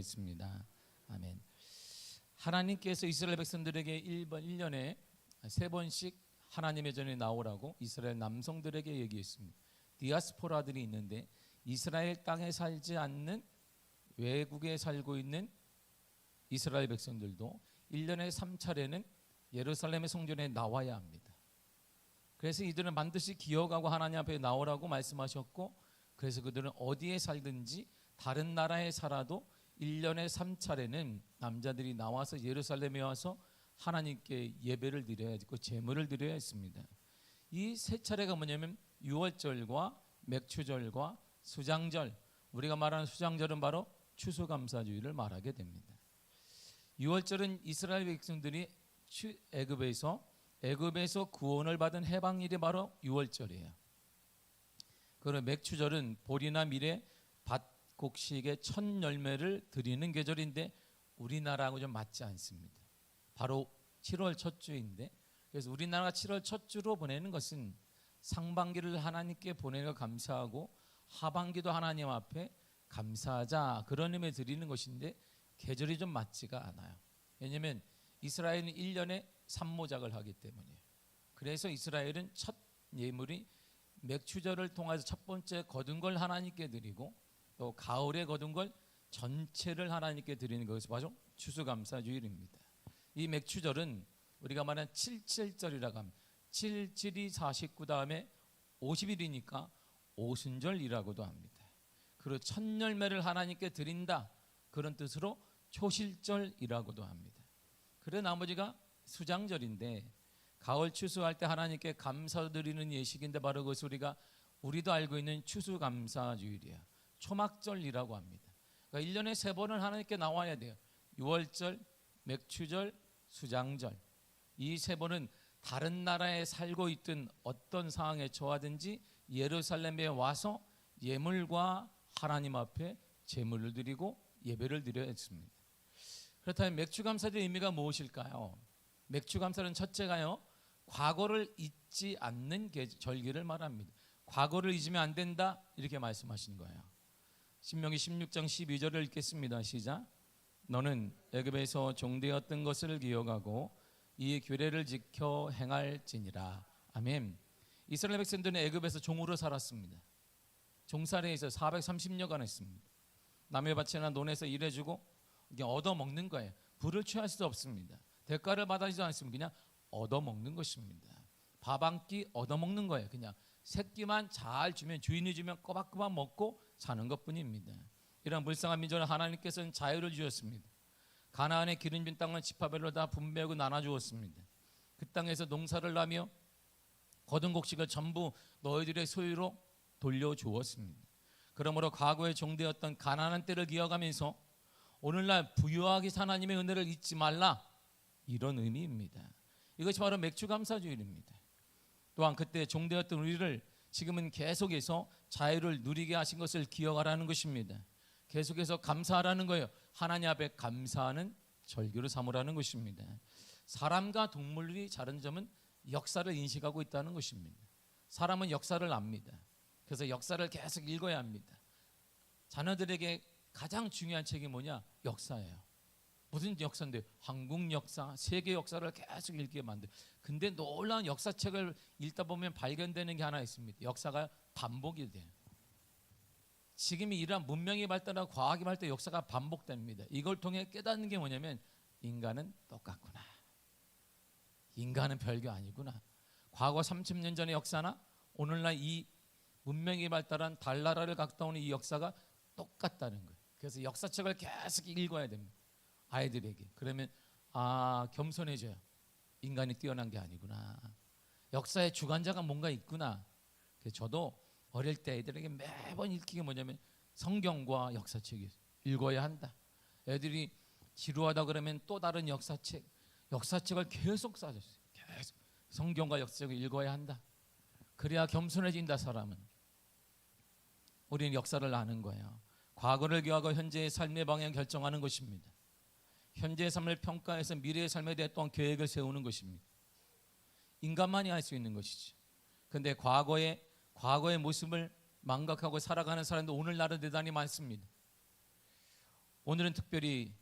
있습니다. 아멘. 하나님께서 이스라엘 백성들에게 1년에 3번씩 하나님의 전에 나오라고 이스라엘 남성들에게 얘기했습니다. 디아스포라들이 있는데 이스라엘 땅에 살지 않는 외국에 살고 있는 이스라엘 백성들도 1년에 3차례는 예루살렘의 성전에 나와야 합니다. 그래서 이들은 반드시 기억하고 하나님 앞에 나오라고 말씀하셨고, 그래서 그들은 어디에 살든지 다른 나라에 살아도 1년에 3차례는 남자들이 나와서 예루살렘에 와서 하나님께 예배를 드려야 했고 제물을 드려야 했습니다. 이 세 차례가 뭐냐면 유월절과 맥추절과 수장절, 우리가 말하는 수장절은 바로 추수감사주의를 말하게 됩니다. 유월절은 이스라엘 백성들이 애굽에서 구원을 받은 해방일이 바로 유월절이에요. 그리고 맥추절은 보리나 밀의 곡식의 첫 열매를 드리는 계절인데 우리나라하고 좀 맞지 않습니다. 바로 7월 첫 주인데, 그래서 우리나라가 7월 첫 주로 보내는 것은 상반기를 하나님께 보내는 거 감사하고 하반기도 하나님 앞에 감사하자, 그런 의미에 드리는 것인데 계절이 좀 맞지가 않아요. 왜냐하면 이스라엘은 1년에 산모작을 하기 때문이에요. 그래서 이스라엘은 첫 예물이 맥추절을 통해서 첫 번째 거둔 걸 하나님께 드리고, 또 가을에 거둔 걸 전체를 하나님께 드리는 것이 바로 추수감사주일입니다. 이 맥추절은 우리가 말하는 77절이라고 합니다. 77이 49 다음에 50일이니까 오순절이라고도 합니다. 그리고 첫 열매를 하나님께 드린다, 그런 뜻으로 초실절이라고도 합니다. 그리고 나머지가 수장절인데 가을 추수할 때 하나님께 감사드리는 예식인데 바로 그것을 우리도 알고 있는 추수감사주일이에요. 초막절이라고 합니다. 그러니까 1년에 3번은 하나님께 나와야 돼요. 유월절, 맥추절, 수장절. 이 3번은 다른 나라에 살고 있든 어떤 상황에 처하든지 예루살렘에 와서 예물과 하나님 앞에 제물을 드리고 예배를 드려야 했습니다. 그렇다면 맥추감사의 의미가 무엇일까요? 맥추감사는 첫째가요, 과거를 잊지 않는 절기를 말합니다. 과거를 잊으면 안 된다, 이렇게 말씀하신 거예요. 신명기 16장 12절을 읽겠습니다. 시작. 너는 애굽에서 종되었던 것을 기억하고 이 규례를 지켜 행할지니라. 아멘. 이스라엘 백성들은 애굽에서 종으로 살았습니다. 종살이에서 430여간 했습니다. 남의 밭이나 논에서 일해주고 얻어먹는 거예요. 부를 취할 수 없습니다. 대가를 받아지도 않습니다. 그냥 얻어먹는 것입니다. 밥 한 끼 얻어먹는 거예요. 그냥 새끼만 잘 주면, 주인이 주면 꼬박꼬박 먹고 사는 것뿐입니다. 이런 불쌍한 민족을 하나님께서는 자유를 주셨습니다. 가나안의 기름진 땅을 지파별로 다 분배하고 나눠주었습니다. 그 땅에서 농사를 하며 거둔 곡식을 전부 너희들의 소유로 돌려주었습니다. 그러므로 과거에 종되었던 가난한 때를 기억하면서 오늘날 부유하게 하나님의 은혜를 잊지 말라, 이런 의미입니다. 이것이 바로 맥추감사주일입니다. 또한 그때 종되었던 우리를 지금은 계속해서 자유를 누리게 하신 것을 기억하라는 것입니다. 계속해서 감사하라는 거예요. 하나님 앞에 감사하는 절기로 삼으라는 것입니다. 사람과 동물이 다른 점은 역사를 인식하고 있다는 것입니다. 사람은 역사를 압니다. 그래서 역사를 계속 읽어야 합니다. 자녀들에게 가장 중요한 책이 뭐냐? 역사예요. 무슨 역사인데? 한국 역사, 세계 역사를 계속 읽게 만들. 근데 놀라운 역사책을 읽다 보면 발견되는 게 하나 있습니다. 역사가 반복이 돼요. 지금이 이러한 문명이 발달하고 과학이 발달, 역사가 반복됩니다. 이걸 통해 깨닫는 게 뭐냐면 인간은 똑같구나. 인간은 별거 아니구나. 과거 30년 전의 역사나 오늘날 이 문명이 발달한 달나라를 갖다 오는 이 역사가 똑같다는 거예요. 그래서 역사책을 계속 읽어야 됩니다. 아이들에게. 그러면 겸손해져요. 인간이 뛰어난 게 아니구나. 역사의 주관자가 뭔가 있구나. 그래서 저도 어릴 때 애들에게 매번 읽히는 게 뭐냐면 성경과 역사책이 읽어야 한다. 애들이 지루하다 그러면 또 다른 역사책을 계속 싸줬어요. 계속 성경과 역사책을 읽어야 한다. 그래야 겸손해진다. 사람은. 우리는 역사를 아는 거예요. 과거를 기억하고 현재의 삶의 방향을 결정하는 것입니다. 현재의 삶을 평가해서 미래의 삶에 대해 또한 계획을 세우는 것입니다. 인간만이 할 수 있는 것이죠. 그런데 과거의 모습을 망각하고 살아가는 사람도 오늘날은 대단히 많습니다. 오늘은 특별히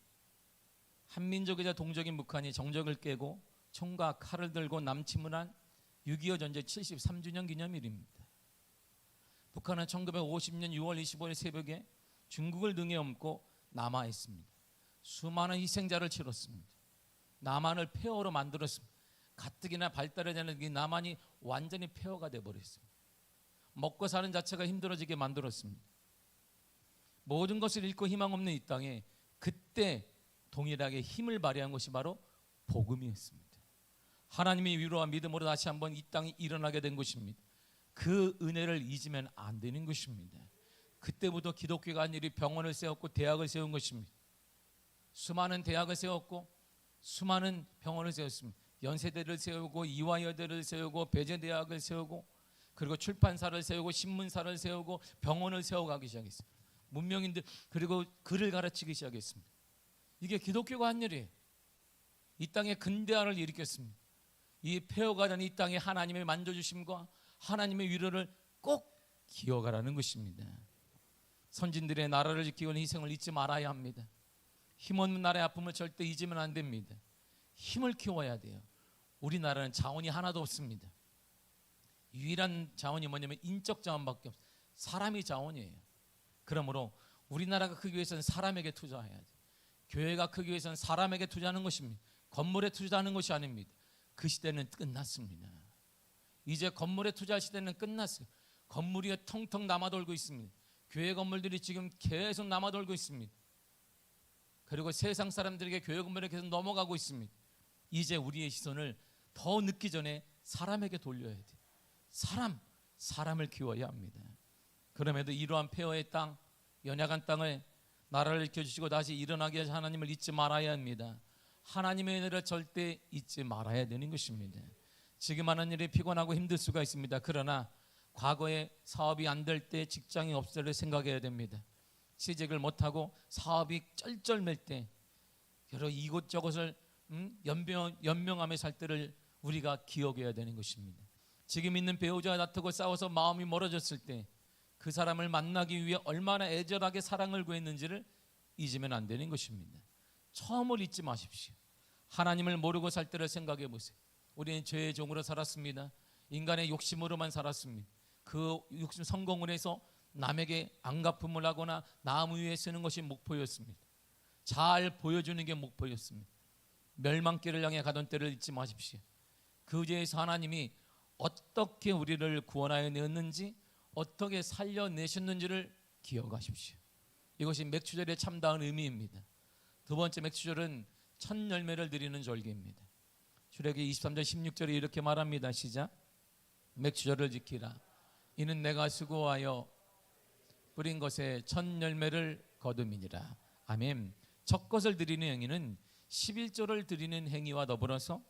한민족이자 동족인 북한이 정적을 깨고 총과 칼을 들고 남침을 한 6.25 전쟁 73주년 기념일입니다. 북한은 1950년 6월 25일 새벽에 중국을 등에 업고 남하했습니다. 수많은 희생자를 치렀습니다. 남한을 폐허로 만들었습니다. 가뜩이나 발달하지 않은 이 남한이 완전히 폐허가 되어버렸습니다. 먹고 사는 자체가 힘들어지게 만들었습니다. 모든 것을 잃고 희망 없는 이 땅에 그때 동일하게 힘을 발휘한 것이 바로 복음이었습니다. 하나님의 위로와 믿음으로 다시 한번 이 땅이 일어나게 된 것입니다. 그 은혜를 잊으면 안 되는 것입니다. 그때부터 기독교가 한 일이 병원을 세웠고 대학을 세운 것입니다. 수많은 대학을 세웠고 수많은 병원을 세웠습니다. 연세대를 세우고 이화여대를 세우고 배재대학을 세우고 그리고 출판사를 세우고 신문사를 세우고 병원을 세워가기 시작했습니다. 문명인들 그리고 글을 가르치기 시작했습니다. 이게 기독교가 한 일이에요. 이 땅에 근대화를 일으켰습니다. 이 폐허가 된 이 땅에 하나님의 만져주심과 하나님의 위로를 꼭 기억하라는 것입니다. 선진들의 나라를 지키고 희생을 잊지 말아야 합니다. 힘없는 나라의 아픔을 절대 잊으면 안 됩니다. 힘을 키워야 돼요. 우리나라는 자원이 하나도 없습니다. 유일한 자원이 뭐냐면 인적 자원밖에 없어요. 사람이 자원이에요. 그러므로 우리나라가 크기 위해서는 사람에게 투자해야 돼요. 교회가 크기 위해서는 사람에게 투자하는 것입니다. 건물에 투자하는 것이 아닙니다. 그 시대는 끝났습니다. 이제 건물에 투자할 시대는 끝났어요. 건물이 텅텅 남아돌고 있습니다. 교회 건물들이 지금 계속 남아돌고 있습니다. 그리고 세상 사람들에게 교회 건물에 계속 넘어가고 있습니다. 이제 우리의 시선을 더 늦기 전에 사람에게 돌려야 돼요. 사람을 키워야 합니다. 그럼에도 이러한 폐허의 땅, 연약한 땅을 나라를 일으켜주시고 다시 일어나게 하신 하나님을 잊지 말아야 합니다. 하나님의 은혜를 절대 잊지 말아야 되는 것입니다. 지금 하는 일이 피곤하고 힘들 수가 있습니다. 그러나 과거에 사업이 안 될 때 직장이 없을 때를 생각해야 됩니다. 취직을 못하고 사업이 쩔쩔맬 때 여러 이곳저곳을 연명하며 살 때를 우리가 기억해야 되는 것입니다. 지금 있는 배우자와 다투고 싸워서 마음이 멀어졌을 때 그 사람을 만나기 위해 얼마나 애절하게 사랑을 구했는지를 잊으면 안 되는 것입니다. 처음을 잊지 마십시오. 하나님을 모르고 살 때를 생각해 보세요. 우리는 죄의 종으로 살았습니다. 인간의 욕심으로만 살았습니다. 그 욕심 성공을 해서 남에게 안갚음을 하거나 남 위에 쓰는 것이 목표였습니다. 잘 보여주는 게 목표였습니다. 멸망길을 향해 가던 때를 잊지 마십시오. 그 죄에서 하나님이 어떻게 우리를 구원하여 내었는지 어떻게 살려내셨는지를 기억하십시오. 이것이 맥추절의 참다운 의미입니다. 두 번째 맥추절은 첫 열매를 드리는 절기입니다. 출애굽기 23장 16절에 이렇게 말합니다. 시작. 맥추절을 지키라. 이는 내가 수고하여 뿌린 것에 첫 열매를 거둠이니라. 아멘. 첫 것을 드리는 행위는 11조를 드리는 행위와 더불어서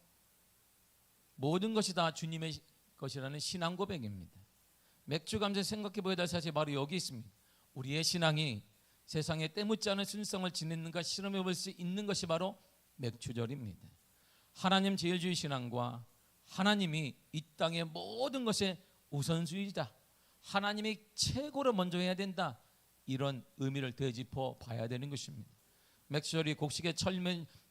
모든 것이 다 주님의 것이라는 신앙 고백입니다. 맥주 감사 생각해 보야 될 사실이 바로 여기 있습니다. 우리의 신앙이 세상에 때묻지 않은 순성을 지니는가 실험해 볼 수 있는 것이 바로 맥주절입니다. 하나님 제일주의 신앙과 하나님이 이 땅의 모든 것의 우선순위다. 하나님이 최고로 먼저 해야 된다. 이런 의미를 되짚어 봐야 되는 것입니다. 맥주절이 곡식의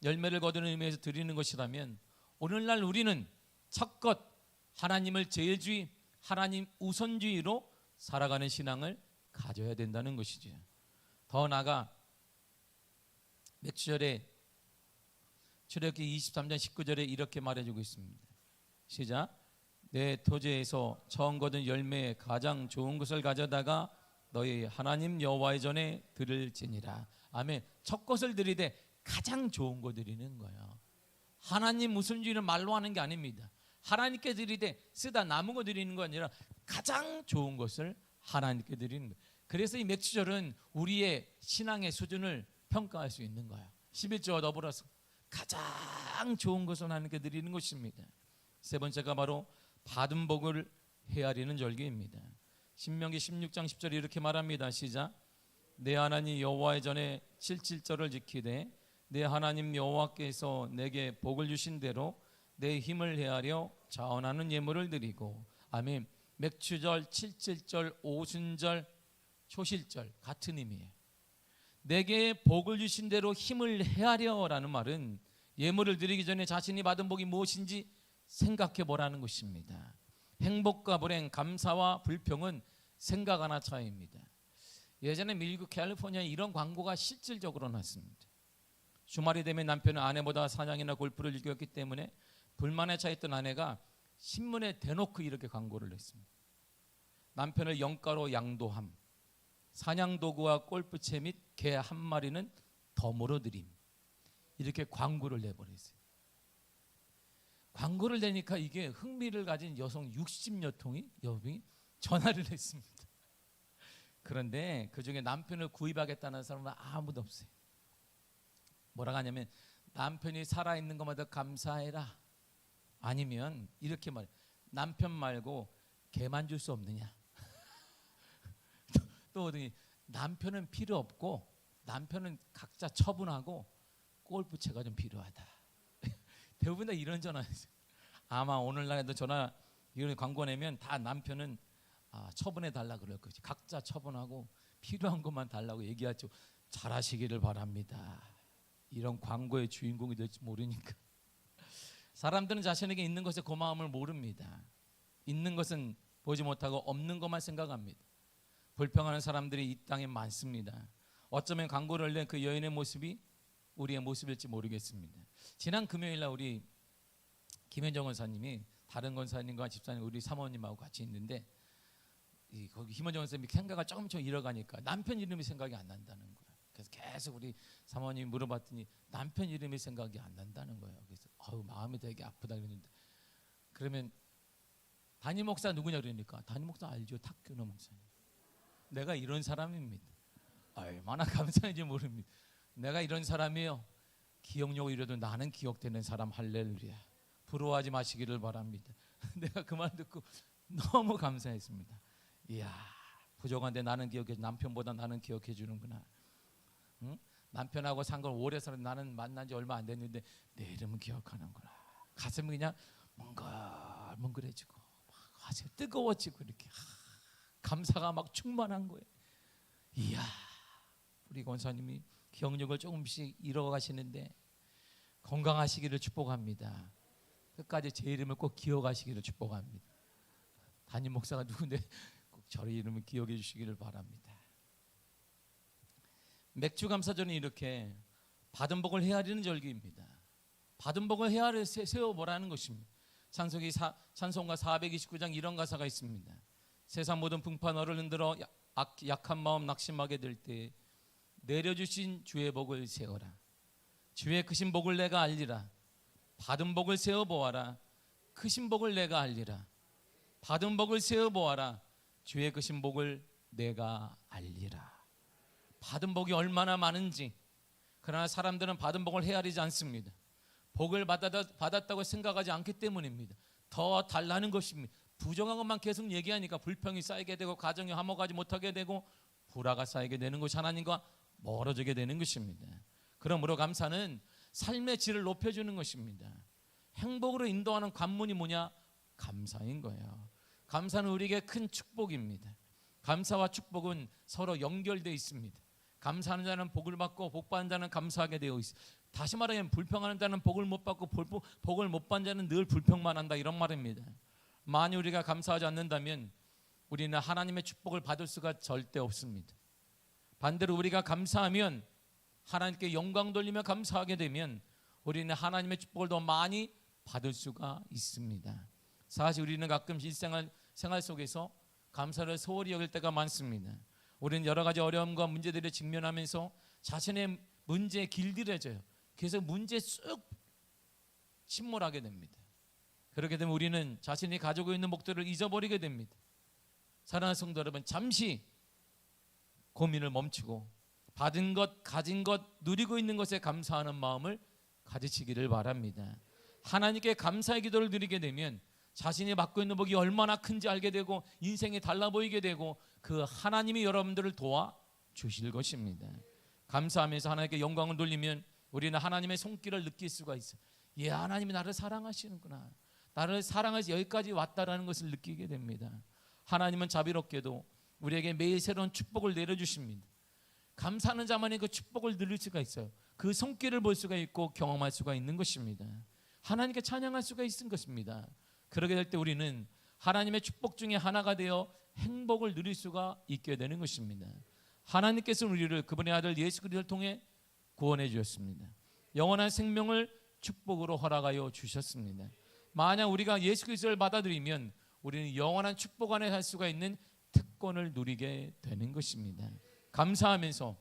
열매를 거두는 의미에서 드리는 것이라면 오늘날 우리는 첫것 하나님을 제일주의, 하나님 우선주의로 살아가는 신앙을 가져야 된다는 것이죠. 더 나아가 맥주절에 출애굽기 23장 19절에 이렇게 말해주고 있습니다. 시작. 내 토지에서 처음 거둔 열매의 가장 좋은 것을 가져다가 너희 하나님 여호와의 전에 드릴지니라. 아멘. 첫 것을 드리되 가장 좋은 거 드리는 거예요. 하나님 우선주의는 말로 하는 게 아닙니다. 하나님께 드리되 쓰다 남은 거 드리는 거 아니라 가장 좋은 것을 하나님께 드리는 거예요. 그래서 이 맥주절은 우리의 신앙의 수준을 평가할 수 있는 거예요. 11조와 더불어서 가장 좋은 것을 하나님께 드리는 것입니다. 세 번째가 바로 받은 복을 헤아리는 절기입니다. 신명기 16장 10절에 이렇게 말합니다. 시작. 내 하나님 여호와의 전에 77절을 지키되 내 하나님 여호와께서 내게 복을 주신 대로 내 힘을 헤아려 자원하는 예물을 드리고. 아멘. 맥추절, 77절, 오순절, 초실절 같은 의미예요. 내게 복을 주신 대로 힘을 헤아려라는 말은 예물을 드리기 전에 자신이 받은 복이 무엇인지 생각해 보라는 것입니다. 행복과 불행, 감사와 불평은 생각 하나 차이입니다. 예전에 미국 캘리포니아에 이런 광고가 실질적으로 났습니다. 주말이 되면 남편은 아내보다 사냥이나 골프를 즐겼기 때문에 불만에 차있던 아내가 신문에 대놓고 이렇게 광고를 냈습니다. 남편을 영가로 양도함, 사냥도구와 골프채 및 개 한 마리는 덤으로 드림, 이렇게 광고를 내버렸어요. 광고를 내니까 이게 흥미를 가진 여성 60여 통이 여성이 전화를 했습니다. 그런데 그중에 남편을 구입하겠다는 사람은 아무도 없어요. 뭐라고 하냐면 남편이 살아있는 것마다 감사해라, 아니면 이렇게 말해, 남편 말고 개만 줄 수 없느냐. 또 남편은 필요 없고 남편은 각자 처분하고 골프채가 좀 필요하다. 대부분 다 이런 전화였어요. 아마 오늘날에도 전화 이런 광고 내면 다 남편은 처분해 달라 그럴 거지. 각자 처분하고 필요한 것만 달라고 얘기하죠. 잘하시기를 바랍니다. 이런 광고의 주인공이 될지 모르니까. 사람들은 자신에게 있는 것의 고마움을 모릅니다. 있는 것은 보지 못하고 없는 것만 생각합니다. 불평하는 사람들이 이 땅에 많습니다. 어쩌면 광고를 낸 그 여인의 모습이 우리의 모습일지 모르겠습니다. 지난 금요일날 우리 김현정 원사님이 다른 권사님과 집사님 우리 사모님하고 같이 있는데 거기 김현정 원사님이 생각을 조금씩 잃어가니까 남편 이름이 생각이 안 난다는 거예요. 그래서 계속 우리 사모님이 물어봤더니 남편 이름이 생각이 안 난다는 거예요. 그래서 마음이 되게 아프다 그랬는데, 그러면 담임 목사 누구냐 그러니까 담임 목사 알죠? 탁균호 목사님. 내가 이런 사람입니다. 얼마나 감사한지 모릅니다. 내가 이런 사람이에요. 기억력을 잃어도 나는 기억되는 사람. 할렐루야. 부러워하지 마시기를 바랍니다. 내가 그 말 듣고 너무 감사했습니다. 이야, 부족한데 나는 기억해, 남편보다 나는 기억해 주는구나. 응? 남편하고 산 걸 오래 살았는데 나는 만난 지 얼마 안 됐는데 내 이름은 기억하는구나. 가슴이 그냥 뭉글뭉글해지고 가슴이 뜨거워지고 이렇게 감사가 막 충만한 거예요. 이야, 우리 권사님이 기억력을 조금씩 잃어가시는데 건강하시기를 축복합니다. 끝까지 제 이름을 꼭 기억하시기를 축복합니다. 담임 목사가 누군데 꼭 저의 이름을 기억해 주시기를 바랍니다. 맥주 감사절은 이렇게 받은 복을 헤아리는 절기입니다. 받은 복을 헤아려 세워보라는 것입니다. 찬송가 429장 이런 가사가 있습니다. 세상 모든 풍파 너를 흔들어 약한 마음 낙심하게 될 때 내려주신 주의 복을 세워라. 주의 크신 복을 내가 알리라. 받은 복을 세워보아라. 크신 복을 내가 알리라. 받은 복을 세워보아라. 주의 크신 복을 내가 알리라. 받은 복이 얼마나 많은지. 그러나 사람들은 받은 복을 헤아리지 않습니다. 복을 받았다고 생각하지 않기 때문입니다. 더 달라는 것입니다. 부정한 것만 계속 얘기하니까 불평이 쌓이게 되고 가정이 화목하지 못하게 되고 불화가 쌓이게 되는 것이 하나님과 멀어지게 되는 것입니다. 그러므로 감사는 삶의 질을 높여주는 것입니다. 행복으로 인도하는 관문이 뭐냐? 감사인 거예요. 감사는 우리에게 큰 축복입니다. 감사와 축복은 서로 연결되어 있습니다. 감사하는 자는 복을 받고 복받는 자는 감사하게 되어 있어요. 다시 말하면 불평하는 자는 복을 못 받고 복을 못 받는 자는 늘 불평만 한다, 이런 말입니다. 만약 우리가 감사하지 않는다면 우리는 하나님의 축복을 받을 수가 절대 없습니다. 반대로 우리가 감사하면, 하나님께 영광 돌리며 감사하게 되면 우리는 하나님의 축복을 더 많이 받을 수가 있습니다. 사실 우리는 가끔 일생활 속에서 감사를 소홀히 여길 때가 많습니다. 우리는 여러 가지 어려움과 문제들을 직면하면서 자신의 문제에 길들여져요. 그래서 문제에 쑥 침몰하게 됩니다. 그렇게 되면 우리는 자신이 가지고 있는 목표를 잊어버리게 됩니다. 사랑하는 성도 여러분, 잠시 고민을 멈추고 받은 것, 가진 것, 누리고 있는 것에 감사하는 마음을 가지시기를 바랍니다. 하나님께 감사의 기도를 드리게 되면 자신이 받고 있는 복이 얼마나 큰지 알게 되고 인생이 달라 보이게 되고 그 하나님이 여러분들을 도와주실 것입니다. 감사하면서 하나님께 영광을 돌리면 우리는 하나님의 손길을 느낄 수가 있어요. 예, 하나님이 나를 사랑하시는구나. 나를 사랑해서 여기까지 왔다라는 것을 느끼게 됩니다. 하나님은 자비롭게도 우리에게 매일 새로운 축복을 내려주십니다. 감사하는 자만이 그 축복을 누릴 수가 있어요. 그 손길을 볼 수가 있고 경험할 수가 있는 것입니다. 하나님께 찬양할 수가 있는 것입니다. 그러게 될 때 우리는 하나님의 축복 중에 하나가 되어 행복을 누릴 수가 있게 되는 것입니다. 하나님께서 우리를 그분의 아들 예수 그리스도를 통해 구원해 주셨습니다. 영원한 생명을 축복으로 허락하여 주셨습니다. 만약 우리가 예수 그리스도를 받아들이면 우리는 영원한 축복 안에 살 수가 있는 특권을 누리게 되는 것입니다. 감사하면서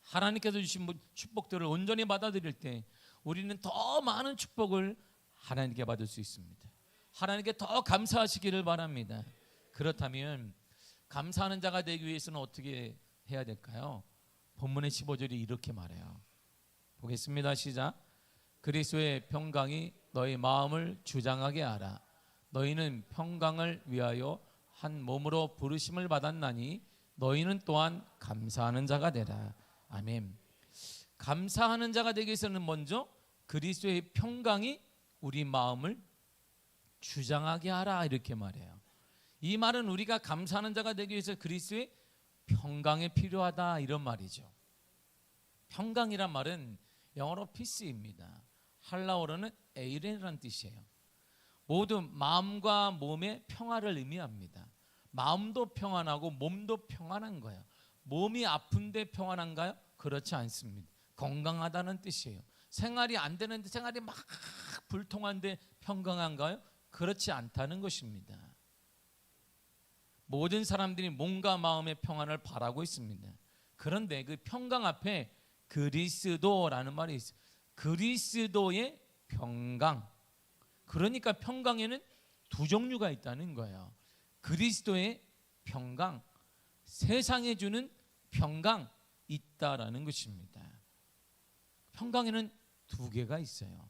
하나님께서 주신 축복들을 온전히 받아들일 때 우리는 더 많은 축복을 하나님께 받을 수 있습니다. 하나님께 더 감사하시기를 바랍니다. 그렇다면 감사하는 자가 되기 위해서는 어떻게 해야 될까요? 본문의 15절이 이렇게 말해요. 보겠습니다. 시작. 그리스도의 평강이 너희 마음을 주장하게 하라. 너희는 평강을 위하여 한 몸으로 부르심을 받았나니 너희는 또한 감사하는 자가 되라. 아멘. 감사하는 자가 되기 위해서는 먼저 그리스도의 평강이 우리 마음을 주장하게 하라 이렇게 말해요. 이 말은 우리가 감사하는 자가 되기 위해서 그리스도의 평강이 필요하다 이런 말이죠. 평강이란 말은 영어로 peace입니다. 할라어로는 에이렌이라는 뜻이에요. 모두 마음과 몸의 평화를 의미합니다. 마음도 평안하고 몸도 평안한 거예요. 몸이 아픈데 평안한가요? 그렇지 않습니다. 건강하다는 뜻이에요. 생활이 안 되는데 생활이 막 불통한데 평강한가요? 그렇지 않다는 것입니다. 모든 사람들이 몸과 마음의 평안을 바라고 있습니다. 그런데 그 평강 앞에 그리스도라는 말이 있어요. 그리스도의 평강. 그러니까 평강에는 두 종류가 있다는 거예요. 그리스도의 평강, 세상에 주는 평강 있다라는 것입니다. 평강에는 두 개가 있어요.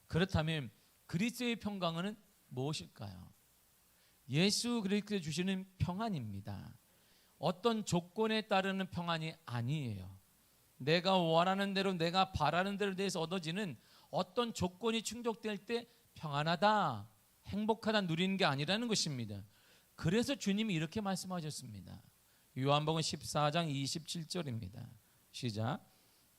그렇다면 그리스도의 평강은 무엇일까요? 예수 그리스도에 주시는 평안입니다. 어떤 조건에 따르는 평안이 아니에요. 내가 원하는 대로 내가 바라는 대로 대해서 얻어지는 어떤 조건이 충족될 때 평안하다, 행복하다 누리는 게 아니라는 것입니다. 그래서 주님이 이렇게 말씀하셨습니다. 요한복음 14장 27절입니다. 시작.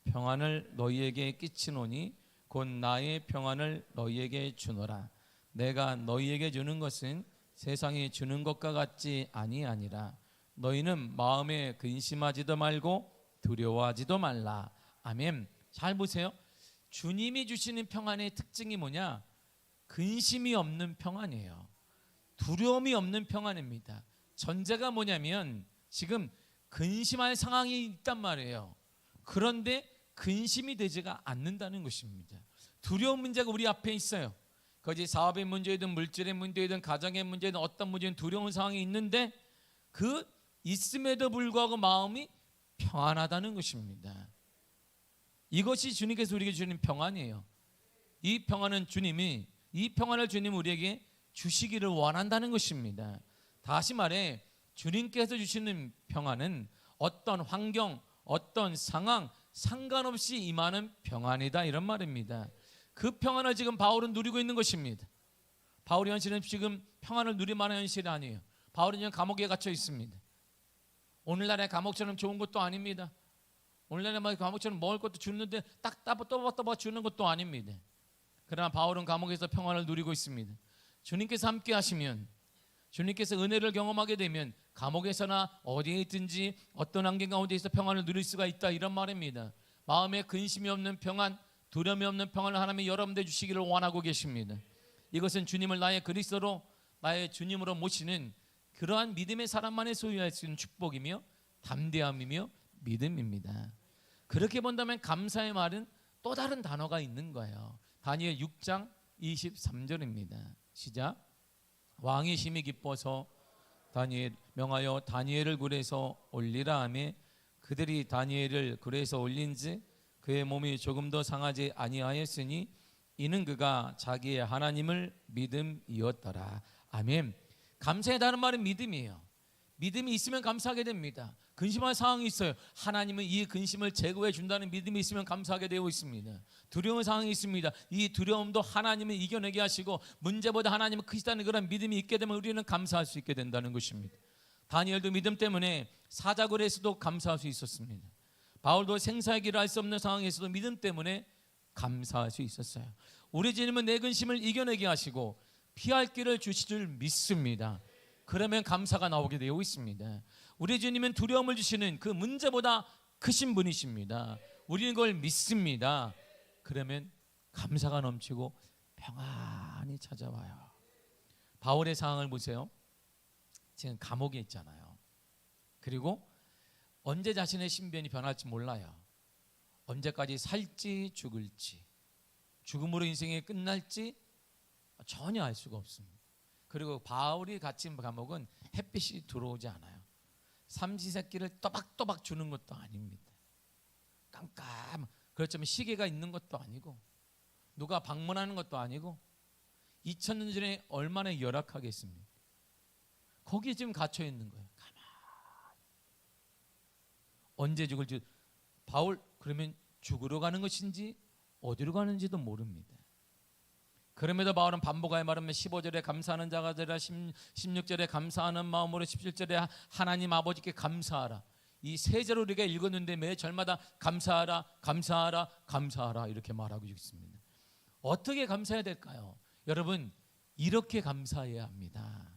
평안을 너희에게 끼치노니 곧 나의 평안을 너희에게 주노라. 내가 너희에게 주는 것은 세상이 주는 것과 같지 아니하니라. 너희는 마음에 근심하지도 말고 두려워하지도 말라. 아멘. 잘 보세요. 주님이 주시는 평안의 특징이 뭐냐? 근심이 없는 평안이에요. 두려움이 없는 평안입니다. 전제가 뭐냐면 지금 근심할 상황이 있단 말이에요. 그런데 근심이 되지가 않는다는 것입니다. 두려운 문제가 우리 앞에 있어요. 거기 사업의 문제이든 물질의 문제이든 가정의 문제이든 어떤 문제든 두려운 상황이 있는데 그 있음에도 불구하고 마음이 평안하다는 것입니다. 이것이 주님께서 우리에게 주는 평안이에요. 이 평안은 주님이 이 평안을 주님 우리에게 주시기를 원한다는 것입니다. 다시 말해 주님께서 주시는 평안은 어떤 환경, 어떤 상황 상관없이 임하는 평안이다 이런 말입니다. 그 평안을 지금 바울은 누리고 있는 것입니다. 바울의 현실은 지금 평안을 누릴 만한 현실이 아니에요. 바울은 지금 감옥에 갇혀 있습니다. 오늘날의 감옥처럼 좋은 것도 아닙니다. 오늘날의 감옥처럼 먹을 것도 주는데 딱 따박따박 주는 것도 아닙니다. 그러나 바울은 감옥에서 평안을 누리고 있습니다. 주님께서 함께 하시면, 주님께서 은혜를 경험하게 되면 감옥에서나 어디에 있든지 어떤 환경 가운데에서 평안을 누릴 수가 있다 이런 말입니다. 마음에 근심이 없는 평안, 두려움이 없는 평안을 하나님이 여러분들 주시기를 원하고 계십니다. 이것은 주님을 나의 그리스도로 나의 주님으로 모시는 그러한 믿음의 사람만이 소유할 수 있는 축복이며 담대함이며 믿음입니다. 그렇게 본다면 감사의 말은 또 다른 단어가 있는 거예요. 다니엘 6장 23절입니다. 시작. 왕이 심히 기뻐서 명하여 다니엘을 굴에서 올리라 하매 그들이 다니엘을 굴에서 올린지 그의 몸이 조금 더 상하지 아니하였으니 이는 그가 자기의 하나님을 믿음이었더라. 아멘. 감사의 다른 말은 믿음이에요. 믿음이 있으면 감사하게 됩니다. 근심할 상황이 있어요. 하나님은 이 근심을 제거해 준다는 믿음이 있으면 감사하게 되어 있습니다. 두려운 상황이 있습니다. 이 두려움도 하나님은 이겨내게 하시고 문제보다 하나님은 크시다는 그런 믿음이 있게 되면 우리는 감사할 수 있게 된다는 것입니다. 다니엘도 믿음 때문에 사자굴에서도 감사할 수 있었습니다. 바울도 생사의 길을 알 수 없는 상황에서도 믿음 때문에 감사할 수 있었어요. 우리 주님은 내 근심을 이겨내게 하시고 피할 길을 주실 줄 믿습니다. 그러면 감사가 나오게 되어 있습니다. 우리 주님은 두려움을 주시는 그 문제보다 크신 분이십니다. 우리는 그걸 믿습니다. 그러면 감사가 넘치고 평안이 찾아와요. 바울의 상황을 보세요. 지금 감옥에 있잖아요. 그리고 언제 자신의 신변이 변할지 몰라요. 언제까지 살지 죽을지, 죽음으로 인생이 끝날지 전혀 알 수가 없습니다. 그리고 바울이 갇힌 감옥은 햇빛이 들어오지 않아요. 삼시세끼를 또박또박 주는 것도 아닙니다. 깜깜, 그렇지만 시계가 있는 것도 아니고 누가 방문하는 것도 아니고 2000년 전에 얼마나 열악하겠습니까? 거기에 지금 갇혀 있는 거예요. 가만히. 언제 죽을지. 바울 그러면 죽으러 가는 것인지 어디로 가는지도 모릅니다. 그럼에도 바울은 반복하여 말하면 15절에 감사하는 자가 되라, 16절에 감사하는 마음으로, 17절에 하나님 아버지께 감사하라. 이 세 절을 우리가 읽었는데 매 절마다 감사하라, 감사하라, 감사하라 이렇게 말하고 있습니다. 어떻게 감사해야 될까요? 여러분, 이렇게 감사해야 합니다.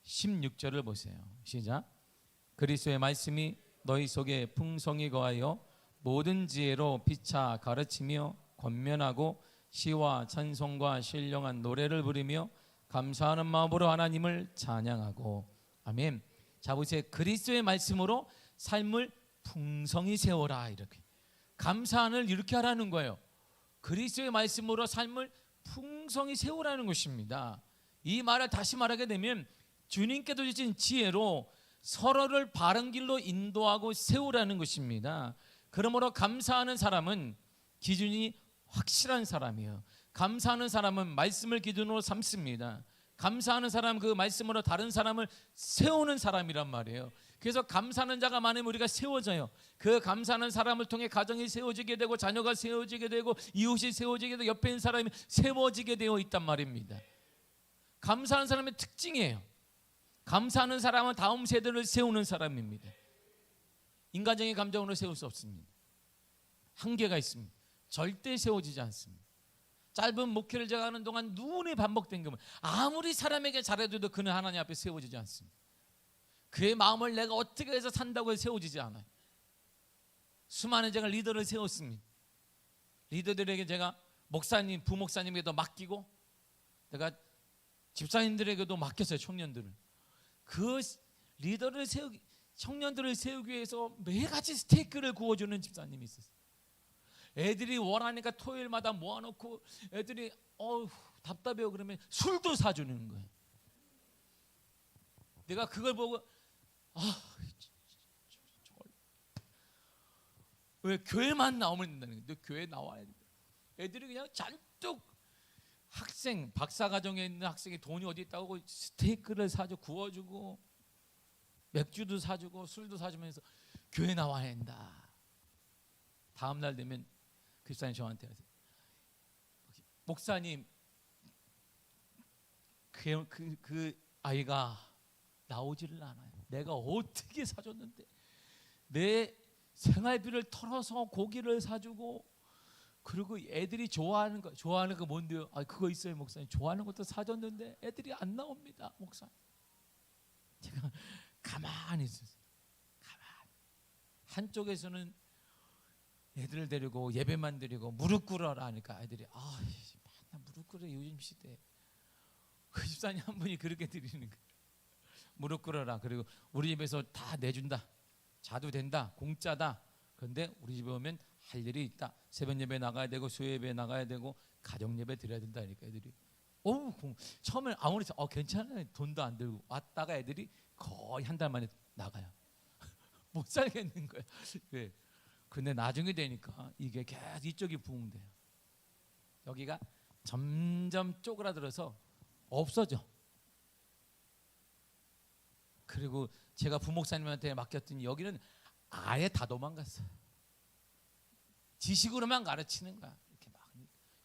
16절을 보세요. 시작. 그리스도의 말씀이 너희 속에 풍성히 거하여 모든 지혜로 피차 가르치며 권면하고 시와 찬송과 신령한 노래를 부르며 감사하는 마음으로 하나님을 찬양하고. 아멘. 자 보세요. 그리스도의 말씀으로 삶을 풍성히 세워라. 이렇게 감사를 이렇게 하라는 거예요. 그리스도의 말씀으로 삶을 풍성히 세우라는 것입니다. 이 말을 다시 말하게 되면 주님께서 주신 지혜로 서로를 바른 길로 인도하고 세우라는 것입니다. 그러므로 감사하는 사람은 기준이 확실한 사람이에요. 감사하는 사람은 말씀을 기준으로 삼습니다. 감사하는 사람, 그 말씀으로 다른 사람을 세우는 사람이란 말이에요. 그래서 감사하는 자가 많으면 우리가 세워져요. 그 감사하는 사람을 통해 가정이 세워지게 되고 자녀가 세워지게 되고 이웃이 세워지게 되고 옆에 있는 사람이 세워지게 되어 있단 말입니다. 감사하는 사람의 특징이에요. 감사하는 사람은 다음 세대를 세우는 사람입니다. 인간적인 감정으로 세울 수 없습니다. 한계가 있습니다. 절대 세워지지 않습니다. 짧은 목회를 제가 하는 동안 누누이 반복된 것은 아무리 사람에게 잘해도 그는 하나님 앞에 세워지지 않습니다. 그의 마음을 내가 어떻게 해서 산다고 해서 세워지지 않아요. 수많은 제가 리더를 세웠습니다. 리더들에게 제가 목사님, 부목사님에게도 맡기고 내가 집사님들에게도 맡겼어요. 청년들을. 그 리더를 세우기, 청년들을 세우기 위해서 매가지 스테이크를 구워주는 집사님이 있었어요. 애들이 원하니까 토요일마다 모아놓고 애들이 답답해요 그러면 술도 사주는 거예요. 내가 그걸 보고 왜 교회만 나오면 된다는 거예요. 너 교회 나와야 돼. 애들이 그냥 잔뜩 학생, 박사과정에 있는 학생이 돈이 어디 있다고 스테이크를 사줘 구워주고 맥주도 사주고 술도 사주면서 교회 나와야 한다. 다음 날 되면 집사님 저한테 하세요. 목사님, 그 아이가 나오지를 않아요. 내가 어떻게 사줬는데 내 생활비를 털어서 고기를 사주고 그리고 애들이 좋아하는 거 뭔데요? 그거 있어요 목사님. 좋아하는 것도 사줬는데 애들이 안 나옵니다 목사님. 제가 가만히 있었어요. 가만히. 한쪽에서는 애들을 데리고 예배만 드리고 무릎 꿇어라 하니까 애들이 맨날 무릎 꿇어 요즘 시대에. 그 집사님 한 분이 그렇게 드리는 거예요. 무릎 꿇어라. 그리고 우리 집에서 다 내준다. 자도 된다. 공짜다. 그런데 우리 집에 오면 할 일이 있다. 새벽 예배 나가야 되고 수요 예배 나가야 되고 가정 예배 드려야 된다. 그러니까 애들이 처음에 아무리 괜찮아요. 돈도 안 들고 왔다가 애들이 거의 한 달 만에 나가요. 못 살겠는 거예요. 왜? 근데 나중에 되니까 이게 계속 이쪽이 부흥돼요. 여기가 점점 쪼그라들어서 없어져. 그리고 제가 부목사님한테 맡겼더니 여기는 아예 다 도망갔어요. 지식으로만 가르치는 거야. 이렇게 막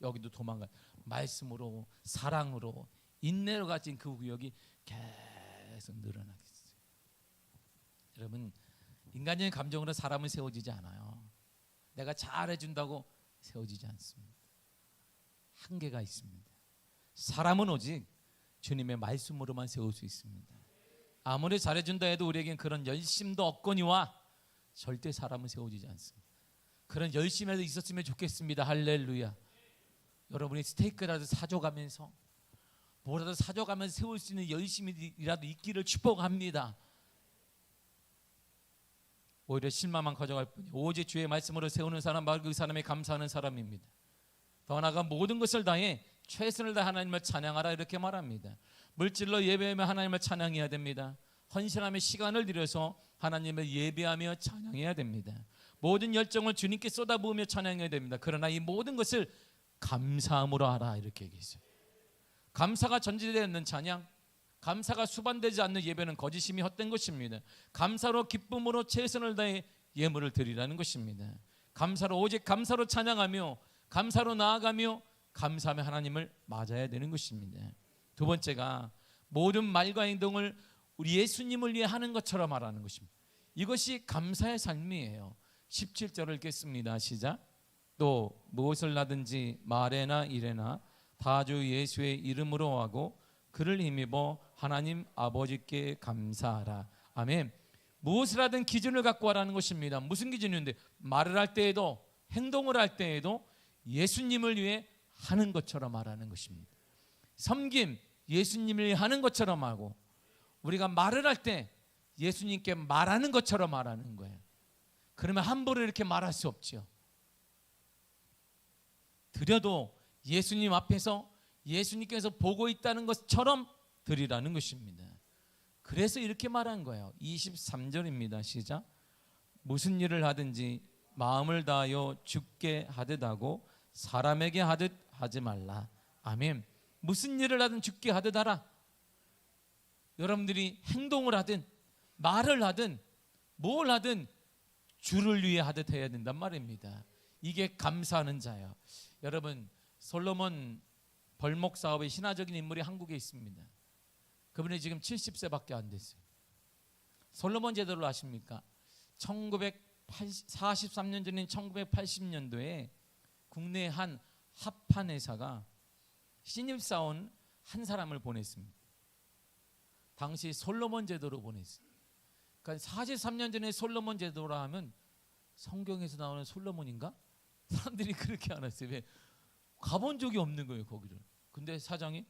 여기도 도망가. 말씀으로, 사랑으로, 인내로 가진 그 구역이 계속 늘어나겠어요. 여러분, 인간적인 감정으로 사람은 세워지지 않아요. 내가 잘해준다고 세워지지 않습니다. 한계가 있습니다. 사람은 오직 주님의 말씀으로만 세울 수 있습니다. 아무리 잘해준다 해도 우리에겐 그런 열심도 없거니와 절대 사람은 세워지지 않습니다. 그런 열심이라도 있었으면 좋겠습니다. 할렐루야. 여러분이 스테이크라도 사줘가면서 뭐라도 사줘가면서 세울 수 있는 열심이라도 있기를 축복합니다. 오히려 실망만 가져갈 뿐이 오직 주의 말씀으로 세우는 사람 바로 그 사람이 감사하는 사람입니다. 더 나아가 모든 것을 다해 최선을 다해 하나님을 찬양하라 이렇게 말합니다. 물질로 예배하며 하나님을 찬양해야 됩니다. 헌신하며 시간을 들여서 하나님을 예배하며 찬양해야 됩니다. 모든 열정을 주님께 쏟아부으며 찬양해야 됩니다. 그러나 이 모든 것을 감사함으로 하라 이렇게 얘기했어요. 감사가 전제되어 있는 찬양, 감사가 수반되지 않는 예배는 거짓임이 헛된 것입니다. 감사로 기쁨으로 최선을 다해 예물을 드리라는 것입니다. 감사로 오직 감사로 찬양하며 감사로 나아가며 감사하며 하나님을 맞아야 되는 것입니다. 두 번째가 모든 말과 행동을 우리 예수님을 위해 하는 것처럼 하라는 것입니다. 이것이 감사의 삶이에요. 17절을 읽겠습니다. 시작. 또 무엇을 하든지 말에나 일에나 다 주 예수의 이름으로 하고 그를 힘입어 하나님 아버지께 감사하라. 아멘. 무엇을 하든 기준을 갖고 하라는 것입니다. 무슨 기준인데? 말을 할 때에도 행동을 할 때에도 예수님을 위해 하는 것처럼 하라는 것입니다. 섬김 예수님을 위해 하는 것처럼 하고 우리가 말을 할 때 예수님께 말하는 것처럼 하라는 거예요. 그러면 함부로 이렇게 말할 수 없죠. 드려도 예수님 앞에서 예수님께서 보고 있다는 것처럼 드리라는 것입니다. 그래서 이렇게 말한 거예요. 23절입니다. 시작. 무슨 일을 하든지 마음을 다하여 주께 하듯 하고 사람에게 하듯 하지 말라. 아멘. 무슨 일을 하든 주께 하듯 하라. 여러분들이 행동을 하든 말을 하든 뭘 하든 주를 위해 하듯 해야 된단 말입니다. 이게 감사하는 자예요. 여러분, 솔로몬 벌목 사업의 신화적인 인물이 한국에 있습니다. 그분이 지금 70세밖에 안 됐어요. 솔로몬 제도를 아십니까? 1943년 전인 1980년도에 국내 한 합판 회사가 신입사원 한 사람을 보냈습니다. 당시 솔로몬 제도로 보냈어요. 그러니까 43년 전에 솔로몬 제도라 하면 성경에서 나오는 솔로몬인가? 사람들이 그렇게 안 했어요. 왜? 가본 적이 없는 거예요, 거기를. 근데 사장이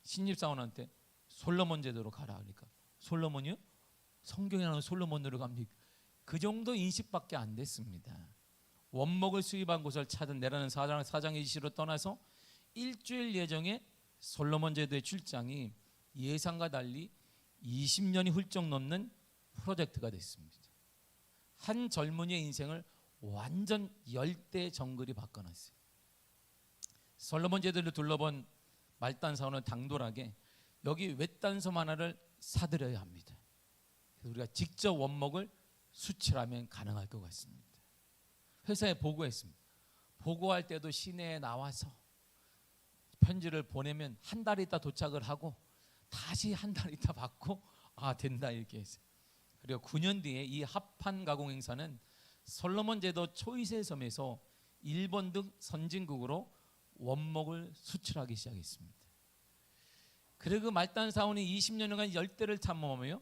신입사원한테 솔로몬 제도로 가라 하니까 솔로몬이요? 성경에 나오는 솔로몬으로 갑니까? 그 정도 인식밖에 안 됐습니다. 원목을 수입한 곳을 찾은 내라는 사장의 지시로 떠나서 일주일 예정의 솔로몬 제도의 출장이 예상과 달리 20년이 훌쩍 넘는 프로젝트가 됐습니다. 한 젊은이의 인생을 완전 열대 정글이 바꿔놨어요. 솔로몬 제도를 둘러본 말단 사원은 당돌하게 여기 외딴섬 하나를 사들여야 합니다. 그래서 우리가 직접 원목을 수출하면 가능할 것 같습니다. 회사에 보고했습니다. 보고할 때도 시내에 나와서 편지를 보내면 한 달 있다 도착을 하고 다시 한 달 있다 받고 된다 이렇게 했어요. 그리고 9년 뒤에 이 합판 가공 행사는 솔로몬 제도 초이세 섬에서 일본 등 선진국으로 원목을 수출하기 시작했습니다. 그리고 그 말단 사원이 20년간 열대를 탐험하며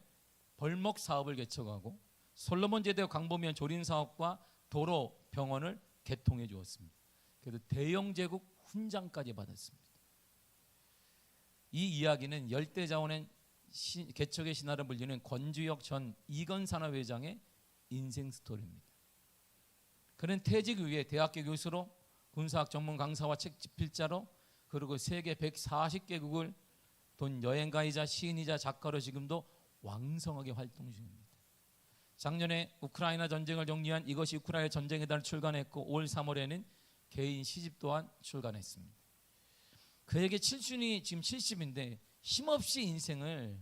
벌목 사업을 개척하고 솔로몬 제도의 광범위한 조린 사업과 도로, 병원을 개통해 주었습니다. 그래서 대영 제국 훈장까지 받았습니다. 이 이야기는 열대 자원의 개척의 신화로 불리는 권주혁 전 이건산업 회장의 인생 스토리입니다. 그는 퇴직 후에 대학교 교수로 군사학 전문 강사와 책 집필자로 그리고 세계 140개국을 돈 여행가이자 시인이자 작가로 지금도 왕성하게 활동 중입니다. 작년에 우크라이나 전쟁을 정리한 이것이 우크라이나 전쟁의 달 출간했고 올 3월에는 개인 시집 또한 출간했습니다. 그에게 칠순이 지금 70인데 힘없이 인생을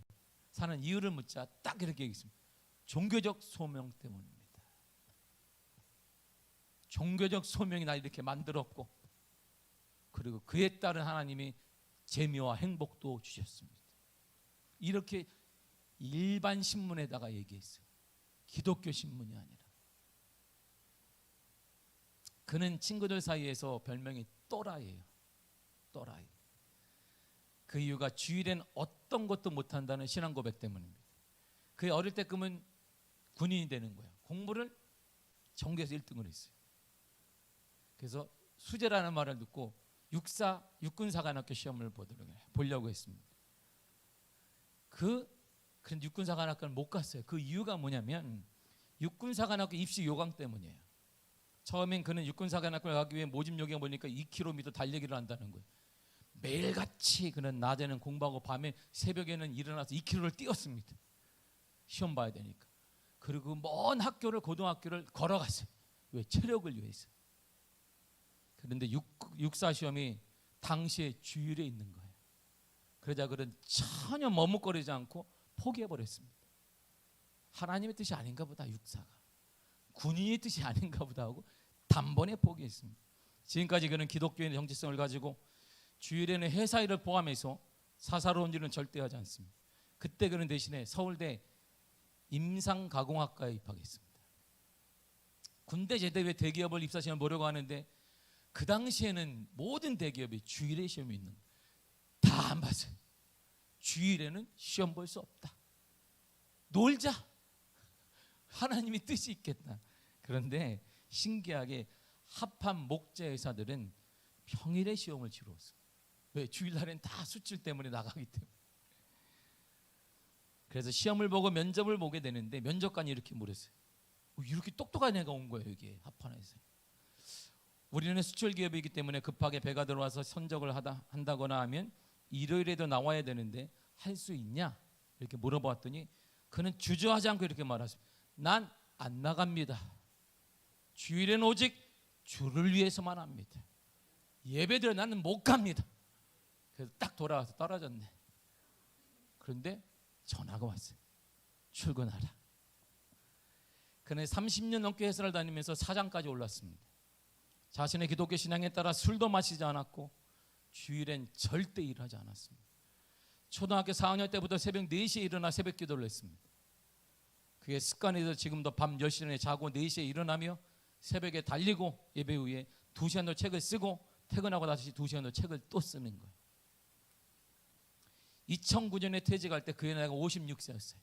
사는 이유를 묻자 딱 이렇게 얘기했습니다. 종교적 소명 때문입니다. 종교적 소명이 날 이렇게 만들었고 그리고 그에 따른 하나님이 재미와 행복도 주셨습니다. 이렇게 일반 신문에다가 얘기했어요. 기독교 신문이 아니라. 그는 친구들 사이에서 별명이 또라이예요. 또라이. 그 이유가 주일엔 어떤 것도 못한다는 신앙 고백 때문입니다. 그의 어릴 때 꿈은 군인이 되는 거예요. 공부를 전교에서 1등을 했어요. 그래서 수재라는 말을 듣고 육군사관학교 시험을 보려고 했습니다. 그런데 육군사관학교는 못 갔어요. 그 이유가 뭐냐면 육군사관학교 입시 요강 때문이에요. 처음엔 그는 육군사관학교를 가기 위해 모집 요강 보니까 2km 달리기를 한다는 거예요. 매일같이 그는 낮에는 공부하고 밤에 새벽에는 일어나서 2km를 뛰었습니다. 시험 봐야 되니까. 그리고 먼 고등학교를 걸어갔어요. 왜? 체력을 위해서. 그런데 육사 시험이 당시에 주일에 있는 거예요. 그러자 그는 전혀 머뭇거리지 않고 포기해버렸습니다. 하나님의 뜻이 아닌가 보다, 육사가. 군인의 뜻이 아닌가 보다 하고 단번에 포기했습니다. 지금까지 그는 기독교인의 정체성을 가지고 주일에는 회사 일을 포함해서 사사로운 일은 절대 하지 않습니다. 그때 그는 대신에 서울대 임상가공학과에 입학했습니다. 군대 제대 후에 대기업을 입사 시험을 보려고 하는데 그 당시에는 모든 대기업이 주일에 시험이 있는 거예요. 다 안 봤어요. 주일에는 시험 볼 수 없다. 놀자. 하나님의 뜻이 있겠다. 그런데 신기하게 합한 목재 회사들은 평일에 시험을 치렀어요. 왜? 주일날엔 다 수출 때문에 나가기 때문에. 그래서 시험을 보고 면접을 보게 되는데 면접관이 이렇게 물었어요. 이렇게 똑똑한 애가 온 거예요. 여기에 합판에서. 우리는 수출 기업이기 때문에 급하게 배가 들어와서 선적을 한다거나 하면 일요일에도 나와야 되는데 할 수 있냐? 이렇게 물어봤더니 그는 주저하지 않고 이렇게 말하세요. 난 안 나갑니다. 주일에는 오직 주를 위해서만 합니다. 예배드려 나는 못 갑니다. 그래서 딱 돌아와서 떨어졌네. 그런데 전화가 왔어요. 출근하라. 그는 30년 넘게 회사를 다니면서 사장까지 올랐습니다. 자신의 기독교 신앙에 따라 술도 마시지 않았고 주일엔 절대 일하지 않았습니다. 초등학교 4학년 때부터 새벽 4시에 일어나 새벽 기도를 했습니다. 그게 습관이 돼서 지금도 밤 10시 전에 자고 4시에 일어나며 새벽에 달리고 예배 후에 2시간도 책을 쓰고 퇴근하고 다시 2시간도 책을 또 쓰는 거예요. 2009년에 퇴직할 때 그의 나이가 56세였어요.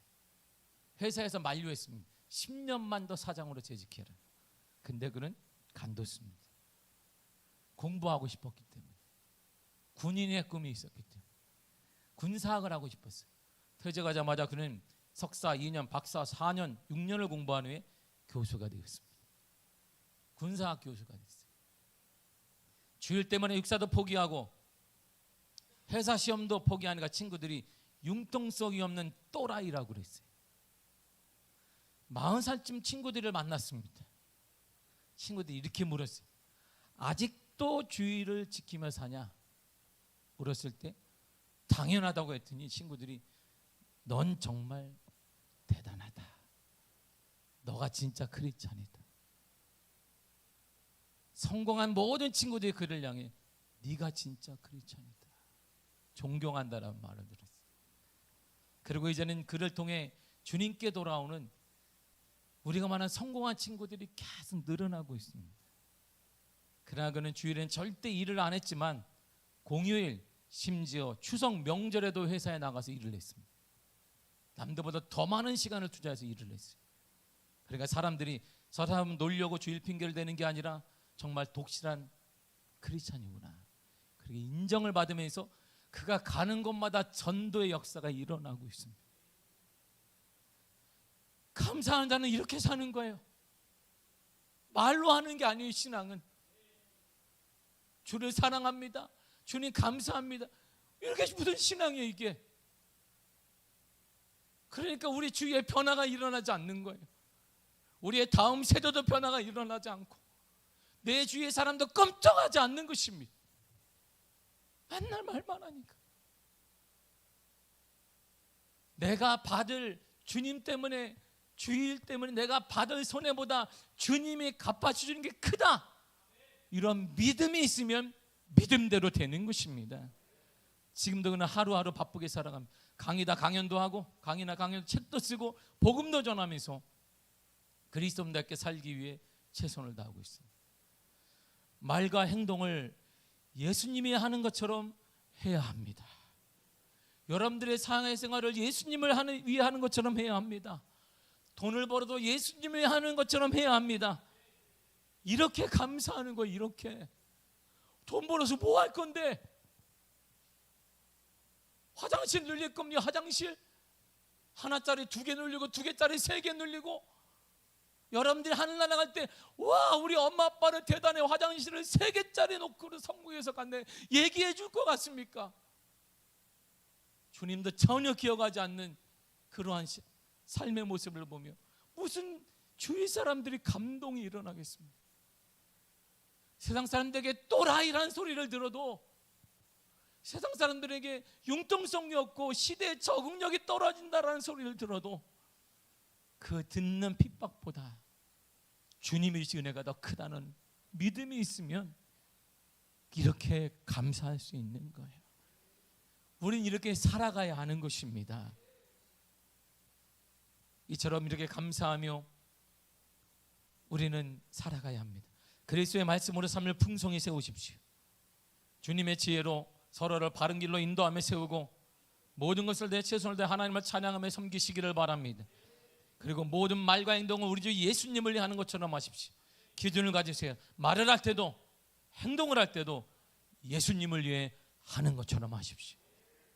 회사에서 만류했습니다. 10년만 더 사장으로 재직해라. 근데 그는 간뒀습니다. 공부하고 싶었기 때문에. 군인의 꿈이 있었기 때문에. 군사학을 하고 싶었어요. 퇴직하자마자 그는 석사 2년, 박사 4년, 6년을 공부한 후에 교수가 되었습니다. 군사학 교수가 됐어요. 주일 때문에 육사도 포기하고 회사 시험도 포기하니까 친구들이 융통성이 없는 또라이라고 그랬어요. 40살쯤 친구들을 만났습니다. 친구들이 이렇게 물었어요. 아직도 주일을 지키며 사냐? 물었을 때 당연하다고 했더니 친구들이 넌 정말 대단하다. 너가 진짜 크리스찬이다. 성공한 모든 친구들이 그를 향해 네가 진짜 크리스찬이다. 존경한다라는 말을 들었어요. 그리고 이제는 그를 통해 주님께 돌아오는 우리가 말하는 성공한 친구들이 계속 늘어나고 있습니다. 그러나 그는 주일엔 절대 일을 안 했지만 공휴일, 심지어 추석 명절에도 회사에 나가서 일을 했습니다. 남들보다 더 많은 시간을 투자해서 일을 했어요. 그러니까 사람들이 저 사람 놀려고 주일 핑계를 대는 게 아니라 정말 독실한 크리스찬이구나. 그렇게 인정을 받으면서 그가 가는 곳마다 전도의 역사가 일어나고 있습니다. 감사하는 자는 이렇게 사는 거예요. 말로 하는 게 아니에요. 신앙은 주를 사랑합니다. 주님 감사합니다. 이렇게 무슨 신앙이에요 이게. 그러니까 우리 주위에 변화가 일어나지 않는 거예요. 우리의 다음 세대도 변화가 일어나지 않고 내 주위의 사람도 끔찍하지 않는 것입니다. 맨날 말만 하니까. 내가 받을 주님 때문에 주일 때문에 내가 받을 손해보다 주님이 갚아주는 게 크다. 이런 믿음이 있으면 믿음대로 되는 것입니다. 지금도 그는 하루하루 바쁘게 살아갑니다. 강의다 강연도 하고 강의나 강연 책도 쓰고 복음도 전하면서 그리스도인답게 살기 위해 최선을 다하고 있습니다. 말과 행동을 예수님이 하는 것처럼 해야 합니다. 여러분들의 상해 생활을 예수님을 위해 하는 것처럼 해야 합니다. 돈을 벌어도 예수님이 하는 것처럼 해야 합니다. 이렇게 감사하는 거예요. 이렇게 돈 벌어서 뭐 할 건데? 화장실 늘릴 겁니다. 화장실 하나짜리 2개 늘리고 2개짜리 3개 늘리고, 여러분들이 하늘나라 나갈 때 와 우리 엄마 아빠는 대단해, 화장실을 3개짜리 놓고 성공해서 갔네, 얘기해 줄 것 같습니까? 주님도 전혀 기억하지 않는 그러한 삶의 모습을 보며 무슨 주위 사람들이 감동이 일어나겠습니까? 세상 사람들에게 또라이라는 소리를 들어도, 세상 사람들에게 융통성이 없고 시대의 적응력이 떨어진다라는 소리를 들어도 그 듣는 핍박보다 주님의 은혜가 더 크다는 믿음이 있으면 이렇게 감사할 수 있는 거예요. 우리는 이렇게 살아가야 하는 것입니다. 이처럼 이렇게 감사하며 우리는 살아가야 합니다. 그리스도의 말씀으로 삶을 풍성히 세우십시오. 주님의 지혜로 서로를 바른 길로 인도하며 세우고 모든 것을 내 최선을 다해 하나님을 찬양하며 섬기시기를 바랍니다. 그리고 모든 말과 행동을 우리 주 예수님을 위해 하는 것처럼 하십시오. 기준을 가지세요. 말을 할 때도 행동을 할 때도 예수님을 위해 하는 것처럼 하십시오.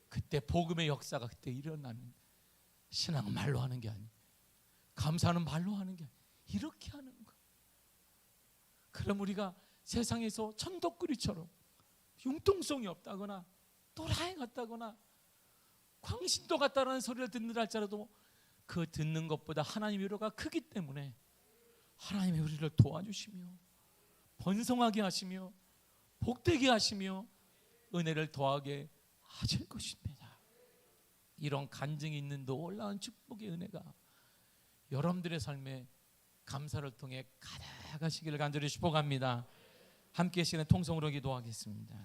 그때 복음의 역사가 그때 일어나는, 신앙은 말로 하는 게 아니에요. 감사는 말로 하는 게 아니에요. 이렇게 하는 거예요. 그럼 우리가 세상에서 천덕꾸리처럼 융통성이 없다거나 또라이 같다거나 광신도 같다라는 소리를 듣는다 할지라도 그 듣는 것보다 하나님의 위로가 크기 때문에 하나님의 우리를 도와주시며 번성하게 하시며 복되게 하시며 은혜를 더하게 하실 것입니다. 이런 간증이 있는 놀라운 축복의 은혜가 여러분들의 삶에 감사를 통해 가득하시기를 간절히 축복합니다. 함께 시간에 통성으로 기도하겠습니다.